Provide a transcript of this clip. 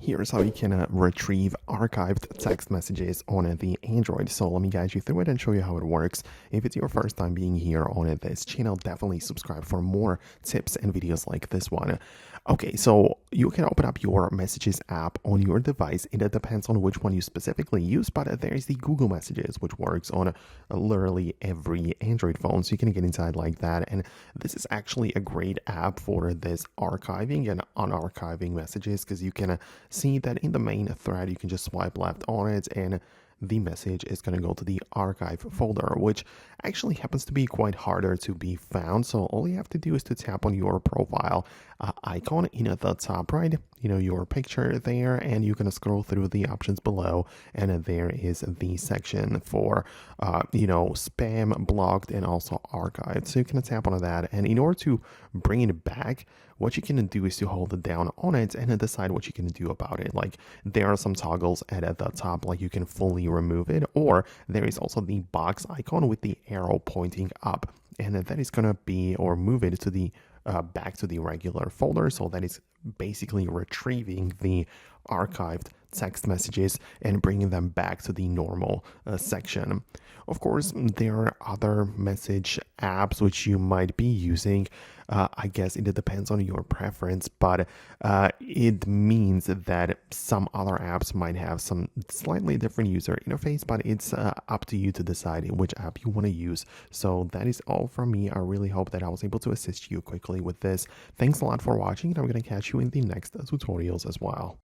Here's how you can retrieve archived text messages on the Android. So let me guide you through it and show you how it works. If it's your first time being here on this channel, definitely subscribe for more tips and videos like this one. Okay, so you can open up your Messages app on your device. It depends on which one you specifically use, but there's the Google Messages, which works on literally every Android phone. So you can get inside like that. And this is actually a great app for this archiving and unarchiving messages, because you can see that in the main thread, you can just swipe left on it and the message is going to go to the archive folder, which actually happens to be quite harder to be found. So all you have to do is to tap on your profile icon in at the top right, your picture there, and you can scroll through the options below, and there is the section for spam, blocked, and also archived. So you can tap on that, and in order to bring it back, what you can do is to hold it down on it and decide what you can do about it. Like, there are some toggles at the top, like you can fully remove it, or there is also the box icon with the arrow pointing up, and that is gonna be, or move it to the back to the regular folder. So that is basically retrieving the archived text messages and bringing them back to the normal section. Of course, there are other message apps which you might be using. I guess it depends on your preference, but it means that some other apps might have some slightly different user interface, but it's up to you to decide which app you want to use. So that is all from me. I really hope that I was able to assist you quickly with this. Thanks a lot for watching, and I'm going to catch you in the next tutorials as well.